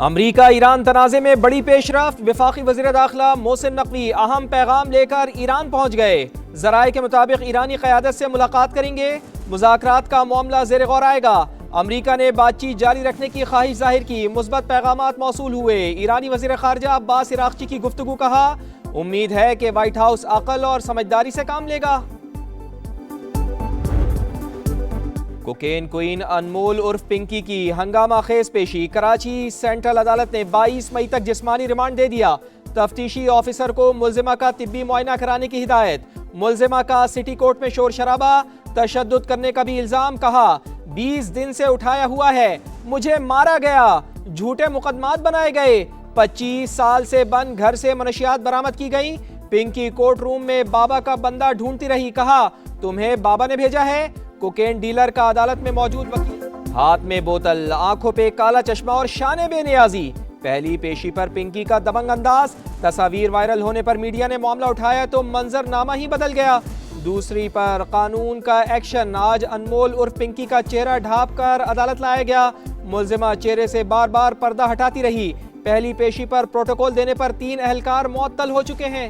अमरीका Iran तनाज़े में बड़ी पेशरफ्त। वफाकी वज़ीर दाखिला मोहसिन नकवी अहम पैगाम लेकर ईरान पहुँच गए। ज़राए के मुताबिक ईरानी क़यादत से मुलाकात करेंगे। मुज़ाकरात का मामला ज़ेर गौर आएगा। अमरीका ने बातचीत जारी रखने की ख्वाहिश जाहिर की। मुस्बत पैगामात मौसूल हुए। ईरानी वज़ीर ख़ारजा अब्बास इराक़ची की गुफ्तगू। कहा, उम्मीद है कि वाइट हाउस अक़ल और समझदारी से काम लेगा। कोकेन क्वीन अनमोल उर्फ पिंकी की हंगामा खेज पेशी। कराची सेंट्रल अदालत ने 22 मई तक जिस्मानी रिमांड दे दिया। तफ्तीशी ऑफिसर को मुल्जिमा का तिब्बी मुआयना कराने की हिदायत। मुल्जिमा का सिटी कोर्ट में शोर शराबा, तशद्दुद करने का भी इल्जाम। कहा, 20 दिन से उठाया हुआ है, मुझे मारा गया, झूठे मुकदमात बनाए गए। 25 साल से बंद घर से मनशियात बरामद की गई। पिंकी कोर्ट रूम में बाबा का बंदा ढूंढती रही। कहा, तुम्हें बाबा ने भेजा है। कोकेन डीलर का अदालत में मौजूद वकील। हाथ में बोतल, आंखों पे काला चश्मा और शाने बेनियाजी। पहली पेशी पर पिंकी का दबंग अंदाज। तस्वीर वायरल होने पर मीडिया ने मामला उठाया तो मंजरनामा ही बदल गया। दूसरी पर कानून का एक्शन। आज अनमोल उर्फ पिंकी का चेहरा ढांप कर अदालत लाया गया। मुल्जिमा चेहरे से बार बार पर्दा हटाती रही। पहली पेशी पर प्रोटोकॉल देने पर 3 अहलकार मुअत्तल हो चुके हैं।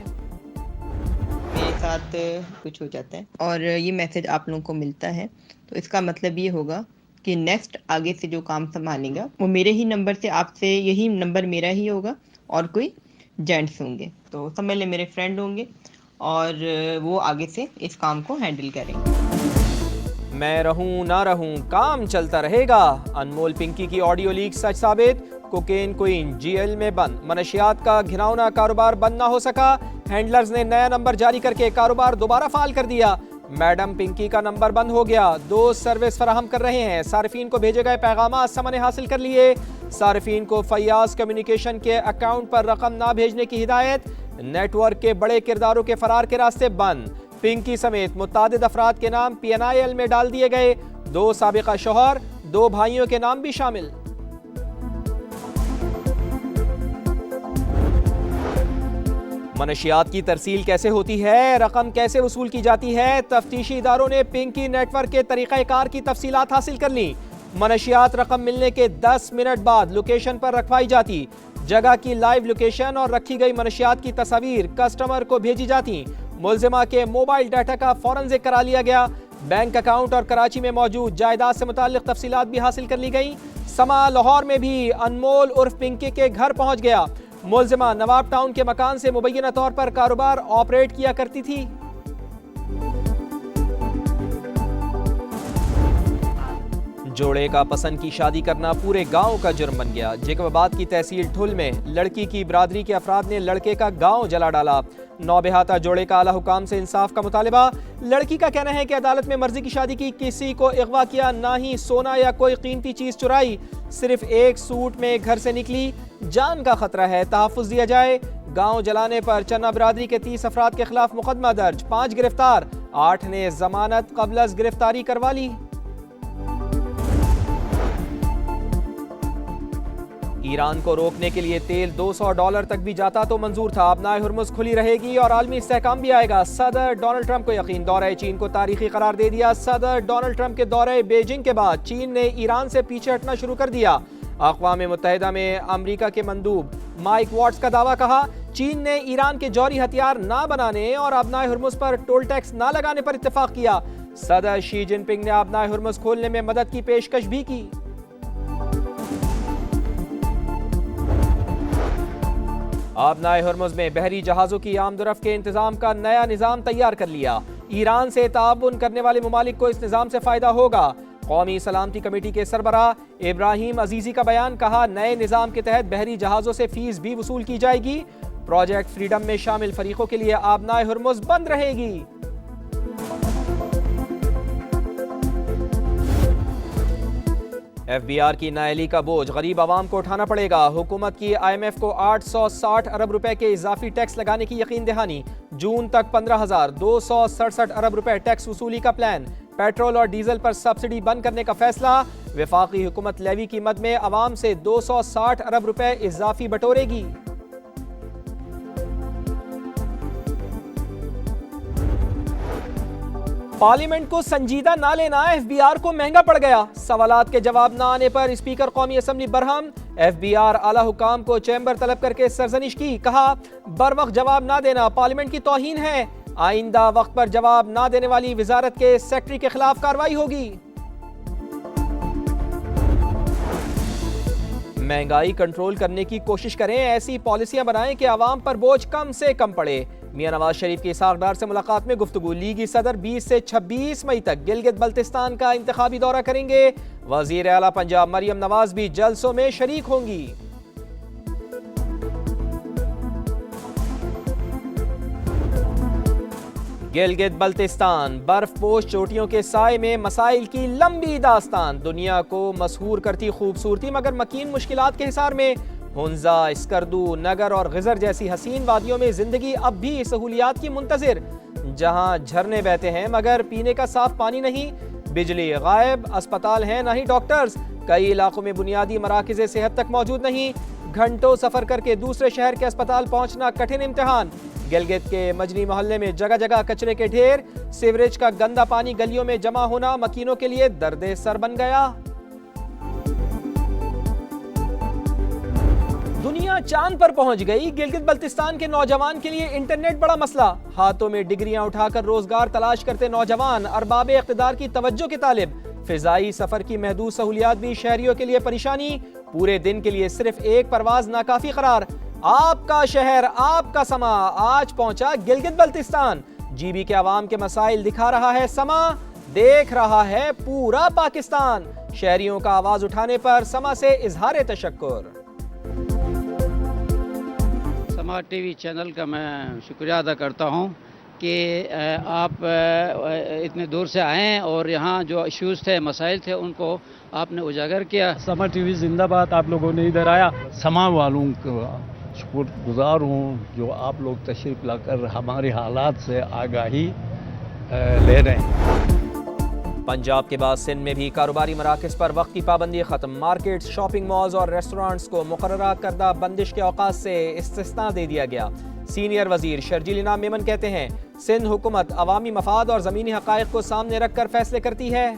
मेरे साथ कुछ हो जाता है और ये मैसेज आप लोगों को मिलता है, तो इसका मतलब ये होगा कि नेक्स्ट आगे से जो काम संभालेगा वो मेरे ही नंबर से, आपसे यही नंबर मेरा ही होगा और कोई जेंट्स होंगे, तो समझ ले मेरे फ्रेंड होंगे और वो आगे से इस काम को हैंडल करेंगे। मैं रहूं ना रहूं, काम चलता रहेगा। अनमोल पिंकी की ऑडियो लीक सच साबित। कोकेन क्वीन जेल में बंद। मनशियात का घिनौना कारोबार बंद ना हो सका। हैंडलर्स ने नया नंबर जारी करके कारोबार दोबारा फाल कर दिया। मैडम पिंकी का नंबर बंद हो गया। दोस्त सर्विस फराहम कर रहे हैं। सार्फिन को भेजे गए पैगाम समन हासिल कर लिए। सार्फिन को फयाज कम्युनिकेशन के अकाउंट पर रकम ना भेजने की हिदायत। नेटवर्क के बड़े किरदारों के फरार के रास्ते बंद। पिंकी समेत मुतादिद अफराद के नाम PNIL में डाल दिए गए। 2 साबिका शौहर, 2 भाइयों के नाम भी शामिल। मनशियात की तरसील कैसे होती है, रकम कैसे वसूल की जाती है। तफ्तीशी इदारों ने पिंकी नेटवर्क के तरीक़ाकार की तफसीलात हासिल कर ली। मनशियात रकम मिलने के 10 मिनट बाद लोकेशन पर रखवाई जाती। जगह की लाइव लोकेशन और रखी गई मनशियात की तस्वीर कस्टमर को भेजी जाती। मुल्जिमा के मोबाइल डाटा का फॉरेंसिक करा लिया गया। बैंक अकाउंट और कराची में मौजूद जायदाद से मुताल्लिक तफसीलात भी हासिल कर ली गई। समा लाहौर में भी अनमोल उर्फ पिंकी के घर पहुंच गया। मुल्जिमा नवाब टाउन के मकान से मुबैना तौर पर कारोबार ऑपरेट किया करती थी। जोड़े का पसंद की शादी करना पूरे गांव का जुर्म बन गया। जेकबाबाद की तहसील ठुल में लड़की की बिरादरी के अफराद ने लड़के का गांव जला डाला। नौबेहाता जोड़े का आला हुकाम से इंसाफ का मुतालिबा। लड़की का कहना है कि अदालत में मर्जी की शादी की, किसी को अगवा किया, ना ही सोना या कोई कीमती चीज चुराई, सिर्फ एक सूट में घर से निकली। जान का खतरा है, तहफ्फुज दिया जाए। गांव जलाने पर चन्ना बिरादरी के 30 अफराद के खिलाफ मुकदमा दर्ज। 5 गिरफ्तार, 8 ने जमानत कबल गिरफ्तारी करवा ली। ईरान को रोकने के लिए तेल $200 तक भी जाता तो मंजूर था। अब नाए हुर्मुज़ खुली रहेगी और आलमी इस्तेहकाम भी आएगा। सदर डोनाल्ड ट्रंप को यकीन। दौरे चीन को तारीखी करार दे दिया। सदर डोनाल्ड ट्रंप के दौरे बीजिंग के बाद चीन ने ईरान से पीछे हटना शुरू कर दिया। अक़वाम मुत्तहिदा में अमरीका के मंदूब माइक वॉट्स का दावा। कहा, चीन ने ईरान के जौहरी हथियार ना बनाने और आबनाए हुर्मुज़ पर टोल टैक्स ना लगाने पर इत्तेफाक किया। सदर शी जिनपिंग ने आबनाए हुर्मुज़ खोलने में मदद की पेशकश भी की। आबनाए हुर्मुज़ में बहरी जहाज़ों की आमदोरफ्त के इंतजाम का नया निज़ाम तैयार कर लिया। ईरान से ताउन करने वाले ममालिक को इस निज़ाम से फ़ायदा होगा। कौमी सलामती कमेटी के सरबराह इब्राहिम अजीज़ी का बयान। कहा, नए निज़ाम के तहत बहरी जहाज़ों से फीस भी वसूल की जाएगी। प्रोजेक्ट फ्रीडम में शामिल फरीकों के लिए आबनाए हुर्मुज़ बंद रहेगी। FBR की नाअहली का बोझ गरीब आवाम को उठाना पड़ेगा। हुकूमत की IMF को 860 अरब रुपए के इजाफी टैक्स लगाने की यकीन दहानी। जून तक 15,267 अरब रुपए टैक्स वसूली का प्लान। पेट्रोल और डीजल पर सब्सिडी बंद करने का फैसला। वफाकी हुकूमत लेवी की मद में आवाम से 260 अरब रुपए इजाफी बटोरेगी। पार्लियामेंट को संजीदा ना लेना एफबीआर को महंगा पड़ गया। सवालात के जवाब ना आने पर स्पीकर कौमी असम्बली बरहम। एफबीआर आला हुकाम को चैम्बर तलब करके सरजनिश की। कहा बर वक्त जवाब ना देना पार्लियामेंट की तौहीन है। आइंदा वक्त पर जवाब ना देने वाली वजारत के सेक्रेटरी के खिलाफ कार्रवाई होगी। महंगाई कंट्रोल करने की कोशिश करें, ऐसी पॉलिसियां बनाएं कि आवाम पर बोझ कम से कम पड़े। मियां नवाज शरीफ की इसाकदार से मुलाकात में गुफ्तगू। लीगी सदर 20 से 26 मई तक गिलगित बल्तिस्तान का इंतखाबी दौरा करेंगे। वजीर आला पंजाब मरियम नवाज भी जलसों में शरीक होंगी। गिलगित बल्तिस्तान बर्फपोश चोटियों के साए में मसाइल की लंबी दास्तान। दुनिया को मशहूर करती खूबसूरती मगर मकीन मुश्किलात के हिसार में। हुंजा, स्कर्दू, नगर और गिजर जैसी हसीन वादियों में जिंदगी अब भी सहूलियात की मुंतजिर। जहां झरने बहते हैं मगर पीने का साफ पानी नहीं, बिजली गायब, अस्पताल हैं ना ही डॉक्टर्स। कई इलाकों में बुनियादी मराकज़ सेहत तक मौजूद नहीं। घंटों सफर करके दूसरे शहर के अस्पताल पहुंचना कठिन इम्तिहान। गिलगित के मजनी मोहल्ले में जगह जगह कचरे के ढेर। सीवरेज का गंदा पानी गलियों में जमा होना मकीनों के लिए दर्दे सर बन गया। दुनिया चांद पर पहुंच गई। गिलगित बल्तिस्तान के नौजवान के लिए इंटरनेट बड़ा मसला। हाथों में डिग्रियां उठाकर रोजगार तलाश करते नौजवान अरबाब इख्तिदार की तवज्जो के तालिब। फिजाई सफर की महदूद सहूलियात भी शहरियों के लिए परेशानी। पूरे दिन के लिए सिर्फ एक परवाज नाकाफी करार। आपका शहर, आपका समा आज पहुंचा गिलगित बल्तिस्तान। जीबी के अवाम के मसाइल दिखा रहा है समा, देख रहा है पूरा पाकिस्तान। शहरियों का आवाज उठाने पर समा से इजहार तशक्कुर। समा टीवी चैनल का मैं शुक्रिया अदा करता हूं कि आप इतने दूर से आए और यहाँ जो इश्यूज़ थे, मसाइल थे, उनको आपने उजागर किया। समा टीवी जिंदाबाद। आप लोगों ने इधर आया, समा वालों का शुक्रगुजार हूँ जो आप लोग तशरीफ़ लाकर हमारे हालात से आगाही ले रहे हैं। पंजाब के बाद सिंध में भी कारोबारी मराकज़ पर वक्त की पाबंदी खत्म। मार्केट, शॉपिंग मॉल्स और रेस्टोरेंट्स को मुकर्ररा करदा बंदिश के औकात से इस्तिस्ना दे दिया गया। सीनियर वजीर शर्जील इनाम मेमन कहते हैं सिंध हुकूमत अवामी मफाद और ज़मीनी हक़ाइक़ को सामने रख कर फैसले करती है।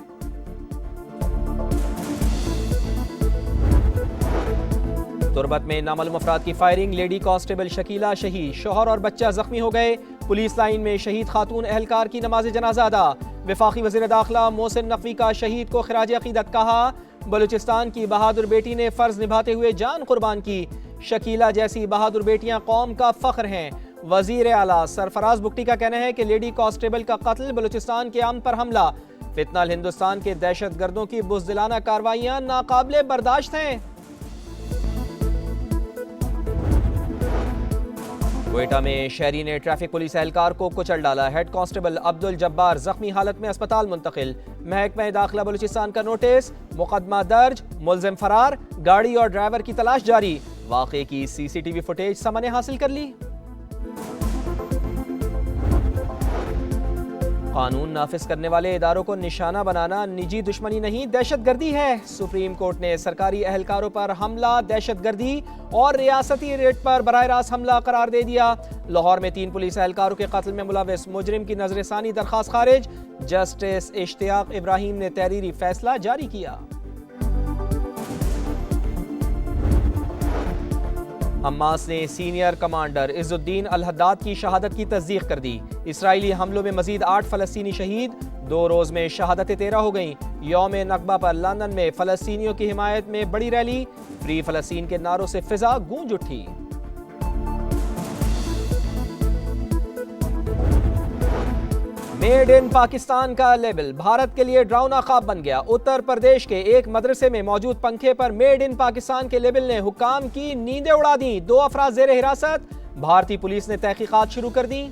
तुरबत में नामालूम अफराद की फायरिंग, लेडी कांस्टेबल शकीला शहीद, शौहर और बच्चा जख्मी हो गए। पुलिस लाइन में शहीद खातून एहलकार की नमाज जनाजा अदा। वफाकी वज़ीर दाखिला मोहसिन नकवी का शहीद को खिराज अक़ीदत कहा। बलूचिस्तान की बहादुर बेटी ने फ़र्ज निभाते हुए जान कुर्बान की। शकीला जैसी बहादुर बेटियां कौम का फ़ख्र हैं। वज़ीर आला सरफराज बुगटी का कहना है कि लेडी कांस्टेबल का कत्ल, बलूचिस्तान के अमन पर हमला, फितनल हिंदुस्तान के दहशत गर्दों की बुज़दिलाना कार्रवाइयां नाकाबिले बर्दाश्त हैं। क्वेटा में शहरी ने ट्रैफिक पुलिस एहलकार को कुचल डाला। हेड कांस्टेबल अब्दुल जब्बार जख्मी हालत में अस्पताल मुंतकिल। महकमा दाखिला बलूचिस्तान का नोटिस, मुकदमा दर्ज, मुलजिम फरार, गाड़ी और ड्राइवर की तलाश जारी। वाक़े की सीसीटीवी फुटेज समा ने हासिल कर ली। कानून नाफिज करने वाले इदारों को निशाना बनाना निजी दुश्मनी नहीं, दहशतगर्दी है। सुप्रीम कोर्ट ने सरकारी एहलकारों पर हमला दहशतगर्दी और रियासती रेट पर बराह रास्त हमला करार दे दिया। लाहौर में 3 पुलिस एहलकारों के कत्ल में मुलविस मुजरिम की नजरसानी दरखास्त खारिज। जस्टिस इश्तियाक इब्राहिम ने तहरीरी फैसला जारी किया। हमास ने सीनियर कमांडर इज़्ज़ुद्दीन अल-हद्दाद की शहादत की तस्दीक कर दी। इसराइली हमलों में मजीद 8 फ़लस्तीनी शहीद। 2 रोज़ में शहादतें 13 हो गईं। यौम नकबा पर लंदन में फ़लस्तीनियों की हिमायत में बड़ी रैली। फ्री फ़लस्तीन के नारों से फ़िज़ा गूंज उठी। मेड इन पाकिस्तान का लेबल भारत के लिए डरावना ख्वाब बन गया। उत्तर प्रदेश के एक मदरसे में मौजूद पंखे पर मेड इन पाकिस्तान के लेबल ने हुक्काम की नींदें उड़ा दी। 2 अफराद जेर हिरासत। भारतीय पुलिस ने तहकीकात शुरू कर दी।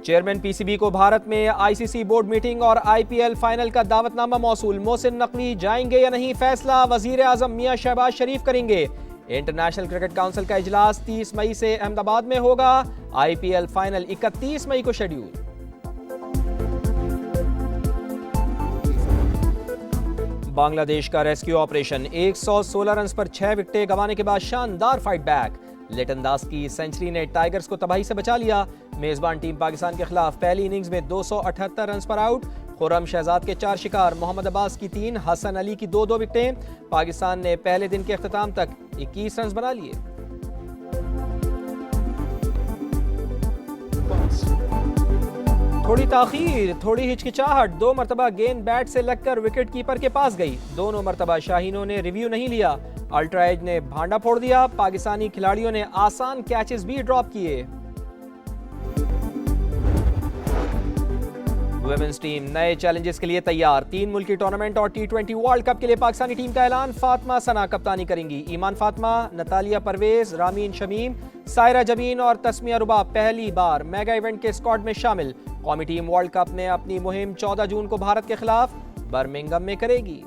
चेयरमैन पीसीबी को भारत में आईसीसी बोर्ड मीटिंग और आईपीएल फाइनल का दावतनामा मौसूल। मोहसिन नकवी जाएंगे या नहीं, फैसला वजीर आजम मियां शहबाज शरीफ करेंगे। इंटरनेशनल क्रिकेट काउंसिल का इजलास 30 मई से अहमदाबाद में होगा। आईपीएल फाइनल 31 मई को शेड्यूल। बांग्लादेश का रेस्क्यू ऑपरेशन 116 रन पर 6 विकेटें गंवाने के बाद शानदार फाइट बैक। लिटन दास की सेंचुरी ने टाइगर्स को तबाही से बचा लिया। मेजबान टीम पाकिस्तान के खिलाफ पहली इनिंग्स में 278 रन पर आउट। खुर्रम शहजाद के 4 शिकार, मोहम्मद अब्बास की 3, हसन अली की 2 विकेटें। पाकिस्तान ने पहले दिन के अख्ताम तक 21 रन बना लिए। थोड़ी ताखीर, थोड़ी हिचकिचाहट, 2 मरतबा गेंद बैट से लगकर विकेट कीपर के पास गई। दोनों मरतबा शाहीनों ने रिव्यू नहीं लिया। अल्ट्रा एज ने भांडा फोड़ दिया। पाकिस्तानी खिलाड़ियों ने आसान कैचेस भी ड्रॉप किए। वुमेन्स टीम नए चैलेंजेस के लिए तैयार। 3 मुल्की टूर्नामेंट और T20 वर्ल्ड कप के लिए पाकिस्तानी टीम का ऐलान। फातिमा सना कप्तानी करेंगी। ईमान फातिमा, नतालिया परवेज, रामीन शमीम, सायरा जमीन और तस्मिया रुबा पहली बार मेगा इवेंट के स्क्वाड में शामिल। कौमी टीम वर्ल्ड कप में अपनी मुहिम 14 जून को भारत के खिलाफ बर्मिंघम में करेगी।